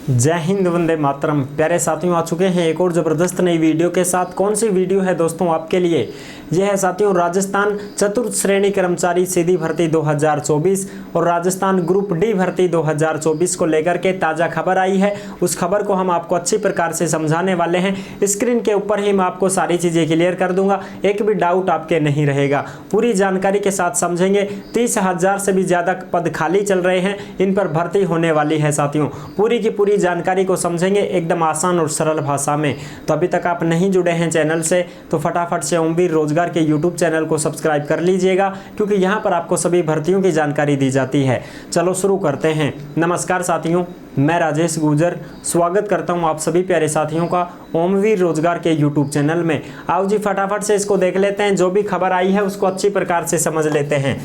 जय हिंद, वंदे मातरम। प्यारे साथियों, आ चुके हैं एक और ज़बरदस्त नई वीडियो के साथ। कौन सी वीडियो है दोस्तों आपके लिए? यह है साथियों राजस्थान चतुर्थ श्रेणी कर्मचारी सीधी भर्ती 2024 और राजस्थान ग्रुप डी भर्ती 2024 को लेकर के ताज़ा खबर आई है। उस खबर को हम आपको अच्छी प्रकार से समझाने वाले हैं। स्क्रीन के ऊपर ही मैं आपको सारी चीज़ें क्लियर कर दूंगा, एक भी डाउट आपके नहीं रहेगा। पूरी जानकारी के साथ समझेंगे। 30,000 से भी ज़्यादा पद खाली चल रहे हैं, इन पर भर्ती होने वाली है साथियों। पूरी की पूरी जानकारी को समझेंगे एकदम आसान और सरल भाषा में। तो अभी तक आप नहीं जुड़े हैं चैनल से तो फटाफट से ओमवीर रोजगार के यूट्यूब चैनल को सब्सक्राइब कर लीजिएगा, क्योंकि यहाँ पर आपको सभी भर्तियों की जानकारी दी जाती है। चलो शुरू करते हैं। नमस्कार साथियों, मैं राजेश गुर्जर स्वागत करता हूँ आप सभी प्यारे साथियों का ओमवीर रोजगार के यूट्यूब चैनल में। आओ जी फटाफट से इसको देख लेते हैं। जो भी खबर आई है उसको अच्छी प्रकार से समझ लेते हैं।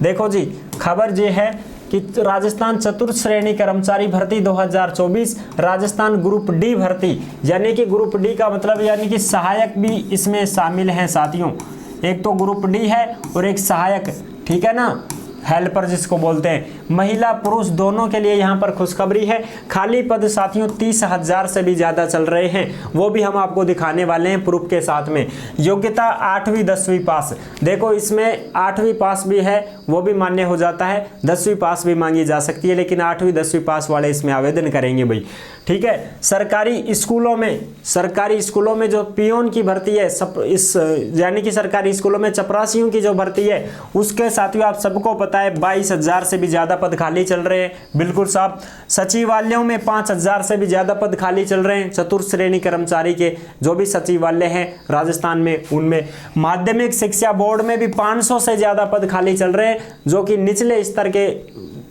देखो जी, खबर ये है कि राजस्थान चतुर्थ श्रेणी कर्मचारी भर्ती 2024 राजस्थान ग्रुप डी भर्ती, यानी कि ग्रुप डी का मतलब यानी कि सहायक भी इसमें शामिल हैं साथियों। एक तो ग्रुप डी है और एक सहायक, ठीक है ना, हेल्पर जिसको बोलते हैं। महिला पुरुष दोनों के लिए यहाँ पर खुशखबरी है। खाली पद साथियों 30,000 से भी ज़्यादा चल रहे हैं, वो भी हम आपको दिखाने वाले हैं प्रूफ के साथ में। योग्यता 8वीं 10वीं पास, देखो इसमें 8वीं पास भी है, वो भी मान्य हो जाता है। 10वीं पास भी मांगी जा सकती है, लेकिन 8वीं 10वीं पास वाले इसमें आवेदन करेंगे भाई, ठीक है। सरकारी स्कूलों में जो पियोन की भर्ती है, यानी कि सरकारी स्कूलों में चपरासियों की जो भर्ती है, उसके साथियों आप सबको पता है 22,000 से भी ज्यादा पद खाली चल रहे हैं। बिल्कुल साहब। सचिवालयों में 5,000 से भी ज्यादा पद खाली चल रहे हैं चतुर्थ श्रेणी कर्मचारी के, जो भी सचिवालय हैं राजस्थान में उनमें। माध्यमिक शिक्षा बोर्ड में भी 500 से ज्यादा पद खाली चल रहे हैं, जो कि निचले स्तर के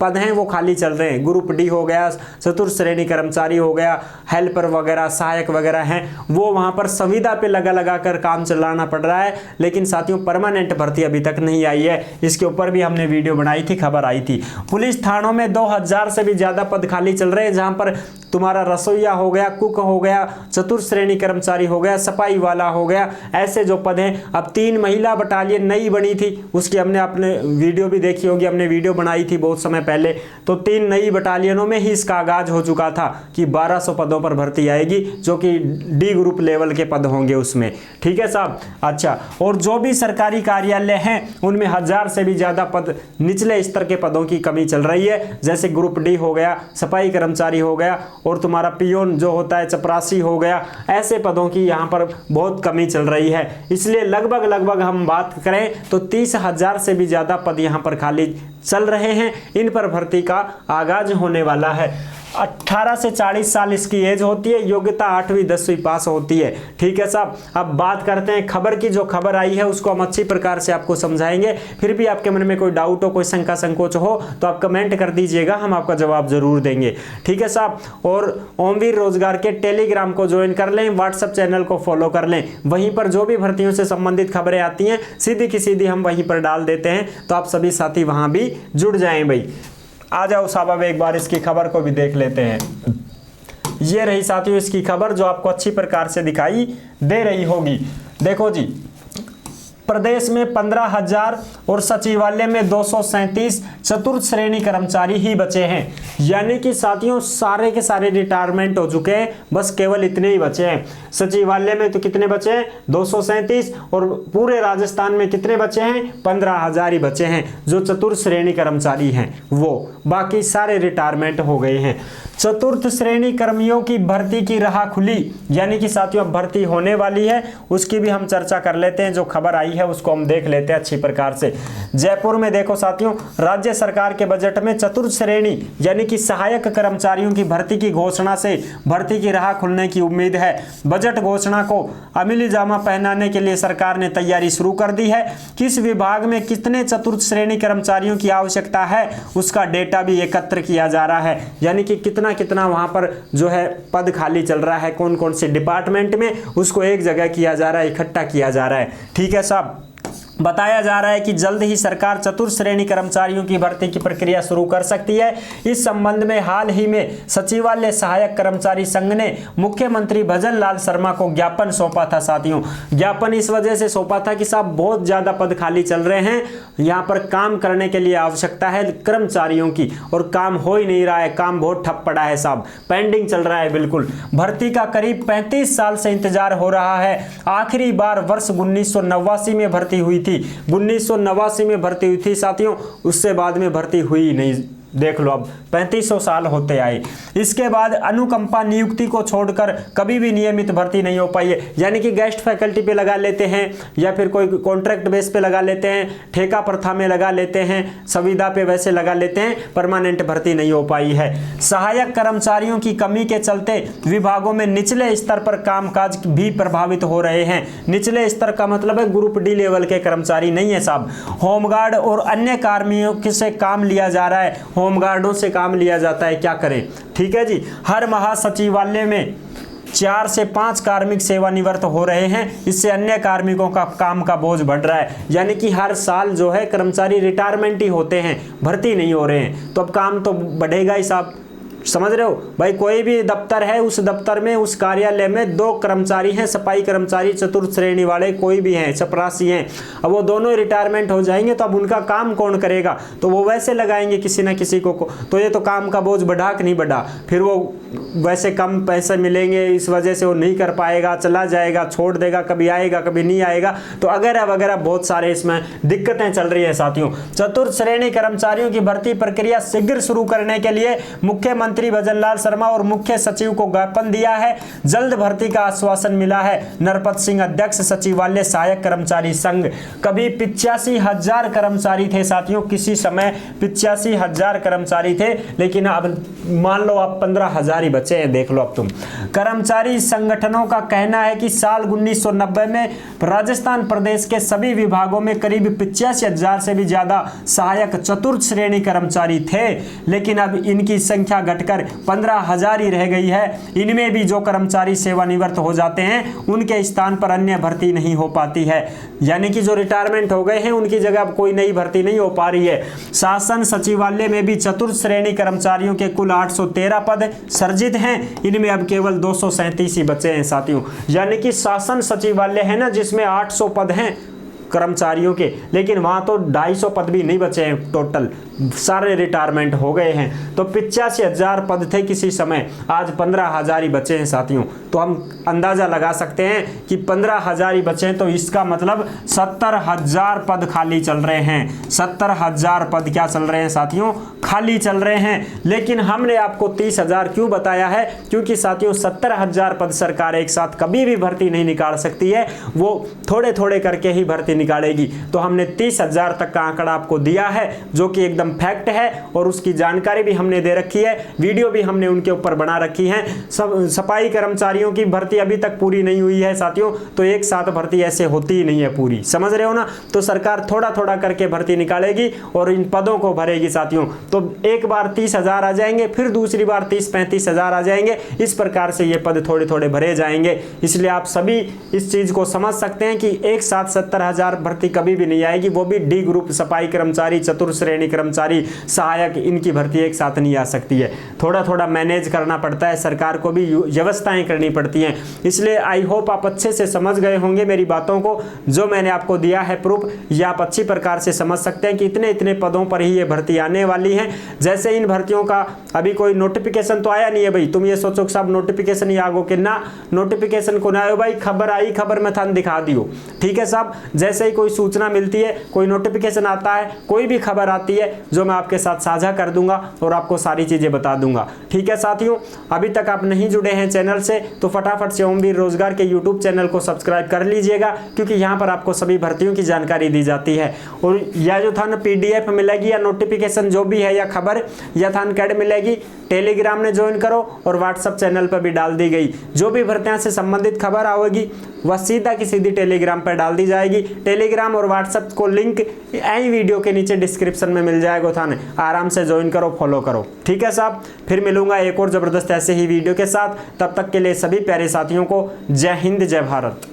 पद हैं वो खाली चल रहे हैं। ग्रुप डी हो गया, चतुर्थ श्रेणी कर्मचारी हो गया, हेल्पर वगैरह, सहायक वगैरह हैं, वो वहां पर संविदा पे लगा कर काम चलाना पड़ रहा है। लेकिन साथियों परमानेंट भर्ती अभी तक नहीं आई है। इसके ऊपर भी हमने वीडियो बनाई थी, खबर आई थी। पुलिस थानों में 2,000 से भी ज्यादा पद खाली चल रहे हैं, जहां पर तुम्हारा रसोईया हो गया, कुक हो गया, चतुर्थ श्रेणी कर्मचारी हो गया, सफाई वाला हो गया, ऐसे जो पद हैं। अब 3 महिला बटालियन नई बनी थी, उसकी हमने अपने वीडियो भी देखी होगी, हमने वीडियो बनाई थी बहुत समय पहले। तो 3 नई बटालियनों में ही इसका आगाज हो चुका था कि 1200 पदों पर भर्ती आएगी, जो कि डी ग्रुप लेवल के पद होंगे उसमें, ठीक है साहब। अच्छा, और जो भी सरकारी कार्यालय हैं उनमें 1000 से भी ज्यादा पद निचले स्तर के पदों की कमी चल रही है, जैसे ग्रुप डी हो गया, सफाई कर्मचारी हो गया, और तुम्हारा पियोन जो होता है चपरासी हो गया। ऐसे पदों की यहाँ पर बहुत कमी चल रही है। इसलिए लगभग हम बात करें तो 30,000 से भी ज्यादा पद यहाँ पर खाली चल रहे हैं। इन पर भर्ती का आगाज होने वाला है। 18 से 40 साल इसकी एज होती है। योग्यता 8वीं 10वीं पास होती है, ठीक है साहब। अब बात करते हैं खबर की। जो खबर आई है उसको हम अच्छी प्रकार से आपको समझाएंगे। फिर भी आपके मन में कोई डाउट हो, कोई शंका संकोच हो तो आप कमेंट कर दीजिएगा, हम आपका जवाब जरूर देंगे, ठीक है साहब। और ओमवीर रोजगार के टेलीग्राम को ज्वाइन कर लें, व्हाट्सएप चैनल को फॉलो कर लें। वहीं पर जो भी भर्तियों से संबंधित खबरें आती हैं सीधी की सीधी हम वहीं पर डाल देते हैं, तो आप सभी साथी वहां भी जुड़ जाएं भाई। आ जाओ साहब, अब एक बार इसकी खबर को भी देख लेते हैं। ये रही साथियों इसकी खबर, जो आपको अच्छी प्रकार से दिखाई दे रही होगी। देखो जी, प्रदेश में 15,000 और सचिवालय में 237 चतुर्थ श्रेणी कर्मचारी ही बचे हैं। यानी कि साथियों सारे के सारे रिटायरमेंट हो चुके हैं, बस केवल इतने ही बचे हैं। सचिवालय में तो कितने बचे हैं? 237, और पूरे राजस्थान में कितने बचे हैं? 15,000 ही बचे हैं जो चतुर्थ श्रेणी कर्मचारी हैं वो। बाकी सारे रिटायरमेंट हो गए हैं। चतुर्थ श्रेणी कर्मियों की भर्ती की राह खुली, यानी कि साथियों अब भर्ती होने वाली है, उसकी भी हम चर्चा कर लेते हैं। जो खबर आई है उसको हम देख लेते हैं अच्छी प्रकार से। जयपुर में देखो साथियों, राज्य सरकार के बजट में चतुर्थ श्रेणी यानी कि सहायक कर्मचारियों की भर्ती की घोषणा से भर्ती की राह खुलने की उम्मीद है। बजट घोषणा को अमली जामा पहनाने के लिए सरकार ने तैयारी शुरू कर दी है। किस विभाग में कितने चतुर्थ श्रेणी कर्मचारियों की आवश्यकता है उसका डेटा भी एकत्र किया जा रहा है, यानी कि कितना वहां पर जो है पद खाली चल रहा है, कौन कौन से डिपार्टमेंट में, उसको एक जगह किया जा रहा है, इकट्ठा किया जा रहा है, ठीक है साहब। बताया जा रहा है कि जल्द ही सरकार चतुर्थ श्रेणी कर्मचारियों की भर्ती की प्रक्रिया शुरू कर सकती है। इस संबंध में हाल ही में सचिवालय सहायक कर्मचारी संघ ने मुख्यमंत्री भजन लाल शर्मा को ज्ञापन सौंपा था। साथियों, ज्ञापन इस वजह से सौंपा था कि साहब बहुत ज्यादा पद खाली चल रहे हैं, यहाँ पर काम करने के लिए आवश्यकता है कर्मचारियों की और काम हो ही नहीं रहा है, काम बहुत ठप पड़ा है साहब, पेंडिंग चल रहा है बिल्कुल। भर्ती का करीब 35 साल से इंतजार हो रहा है। आखिरी बार वर्ष 1989 में भर्ती हुई थी, 1989 में भर्ती हुई थी साथियों, उससे बाद में भर्ती हुई नहीं। देख लो, अब 3500 साल होते आए। इसके बाद अनुकंपा नियुक्ति को छोड़कर कभी भी नियमित भर्ती नहीं हो पाई है, यानी कि गेस्ट फैकल्टी पे लगा लेते हैं या फिर कोई कॉन्ट्रैक्ट बेस पे लगा लेते हैं, ठेका प्रथा में लगा लेते हैं, संविदा पे वैसे लगा लेते हैं, परमानेंट भर्ती नहीं हो पाई है। सहायक कर्मचारियों की कमी के चलते विभागों में निचले स्तर पर कामकाज भी प्रभावित हो रहे हैं। निचले स्तर का मतलब है ग्रुप डी लेवल के कर्मचारी नहीं है साहब, होमगार्ड और अन्य कार्मिकों से काम लिया जा रहा है, होमगार्डों से काम लिया जाता है, क्या करें। ठीक है जी, हर महासचिवालय में 4 से 5 कार्मिक सेवानिवृत्त हो रहे हैं, इससे अन्य कार्मिकों का काम का बोझ बढ़ रहा है। यानी कि हर साल जो है कर्मचारी रिटायरमेंट ही होते हैं, भर्ती नहीं हो रहे हैं, तो अब काम तो बढ़ेगा ही साहब। समझ रहे हो भाई, कोई भी दफ्तर है, उस दफ्तर में उस कार्यालय में 2 कर्मचारी हैं, सफाई कर्मचारी चतुर्थ श्रेणी वाले कोई भी हैं, चपरासी हैं, अब वो दोनों रिटायरमेंट हो जाएंगे तो अब उनका काम कौन करेगा, तो वो वैसे लगाएंगे किसी ना किसी को, तो ये तो काम का बोझ बढ़ा कि नहीं बढ़ा, फिर वो वैसे कम पैसे मिलेंगे, इस वजह से वो नहीं कर पाएगा, चला जाएगा, छोड़ देगा, कभी आएगा कभी नहीं आएगा, तो वगैरह वगैरह बहुत सारे इसमें दिक्कतें चल रही है साथियों। चतुर्थ श्रेणी कर्मचारियों की भर्ती प्रक्रिया शीघ्र शुरू करने के लिए मुख्यमंत्री भजन लाल शर्मा और मुख्य सचिव को ज्ञापन दिया है। जल्द भर्ती का आश्वासन मिला है। नरपत सिंह, अध्यक्ष सचिवालय सहायक कर्मचारी संघ। कभी 85,000 कर्मचारी थे साथियों, किसी समय 85,000 कर्मचारी थे, लेकिन अब मान लो आप 15,000 ही बचे हैं। देख लो अब तुम। कर्मचारी संगठनों का कहना है कि साल 1990 में राजस्थान प्रदेश के सभी विभागों में करीब 85,000 से भी ज्यादा सहायक चतुर्थ श्रेणी कर्मचारी थे, लेकिन अब इनकी संख्या घटकर 15,000 ही रह गई है। इनमें भी जो कर्मचारी सेवानिवृत्त हो जाते हैं उनके स्थान पर अन्य भर्ती नहीं हो पाती है, यानी कि जो रिटायरमेंट हो गए हैं उनकी जगह अब कोई नई भर्ती नहीं हो पा रही है। शासन सचिवालय में भी चतुर्थ श्रेणी कर्मचारियों के कुल 813 पद सर्जित हैं, इनमें अब केवल 237 ही बचे हैं साथियों। यानी कि शासन सचिवालय है ना, जिसमें 800 पद हैं कर्मचारियों के, लेकिन वहां तो 250 पद भी नहीं बचे हैं, टोटल सारे रिटायरमेंट हो गए हैं। तो 85,000 पद थे किसी समय, आज 15,000 ही बचे हैं साथियों। तो हम अंदाजा लगा सकते हैं कि 15,000 ही बचे हैं, तो इसका मतलब 70,000 पद खाली चल रहे हैं। 70,000 पद क्या चल रहे हैं साथियों, खाली चल रहे हैं। लेकिन हमने आपको 30,000 क्यों बताया है, क्योंकि साथियों 70,000 पद सरकार एक साथ कभी भी भर्ती नहीं निकाल सकती है, वो थोड़े थोड़े करके ही भर्ती निकालेगी। तो हमने 30,000 तक का आंकड़ा आपको दिया है, जो कि एकदम फैक्ट है, और उसकी जानकारी भी हमने दे रखी है, वीडियो भी हमने उनके ऊपर बना रखी है। सफाई कर्मचारियों की भर्ती अभी तक पूरी नहीं हुई है साथियों, तो एक साथ भर्ती ऐसे होती ही नहीं है पूरी, समझ रहे हो ना। तो सरकार थोड़ा थोड़ा करके भर्ती निकालेगी और इन पदों को भरेगी साथियों। तो एक बार 30,000 आ जाएंगे, फिर दूसरी बार 30-35,000 आ जाएंगे, इस प्रकार से ये पद थोड़े थोड़े भरे जाएंगे। इसलिए आप सभी इस चीज को समझ सकते हैं कि एक साथ 70,000 भर्ती कभी भी नहीं आएगी, वो भी डी ग्रुप सफाई कर्मचारी, चतुर्थ श्रेणी कर्मचारी, सहायक, इनकी भर्ती एक साथ नहीं आ सकती है। थोड़ा थोड़ा मैनेज करना पड़ता है, सरकार को भी व्यवस्थाएं करनी पड़ती हैं। इसलिए आई होप आप अच्छे से समझ गए होंगे मेरी बातों को, जो मैंने आपको दिया है प्रूफ, ये आप अच्छी प्रकार से समझ सकते हैं कि इतने इतने पदों पर ही ये भर्ती आने वाली है। जैसे इन भर्तियों का अभी कोई नोटिफिकेशन तो आया नहीं है भाई, तुम ये सोचो कि साहब नोटिफिकेशन ही आगो कि ना, नोटिफिकेशन को ना आयो भाई, खबर आई, खबर में थान दिखा दियो, ठीक है साहब। जैसे ही कोई सूचना मिलती है, कोई नोटिफिकेशन आता है, कोई भी खबर आती है, जो मैं आपके साथ साझा कर दूंगा और आपको सारी चीजें बता दूंगा, ठीक है साथियों। अभी तक आप नहीं जुड़े हैं चैनल से तो फटाफट से ओमवीर रोजगार के यूट्यूब चैनल को सब्सक्राइब कर लीजिएगा, क्योंकि यहाँ पर आपको सभी भर्तियों की जानकारी दी जाती है। और या जो थान PDF मिलेगी या नोटिफिकेशन जो भी है या खबर या थान कैड मिलेगी, टेलीग्राम में ज्वाइन करो और व्हाट्सएप चैनल पर भी डाल दी गई जो भी भर्तियां से संबंधित खबर आएगी वह सीधा की सीधी टेलीग्राम पर डाल दी जाएगी। टेलीग्राम और व्हाट्सएप को लिंक यही वीडियो के नीचे डिस्क्रिप्शन में मिल जाएगा, थाने आराम से ज्वाइन करो, फॉलो करो, ठीक है साहब। फिर मिलूंगा एक और जबरदस्त ऐसे ही वीडियो के साथ, तब तक के लिए सभी प्यारे साथियों को जय हिंद, जय भारत।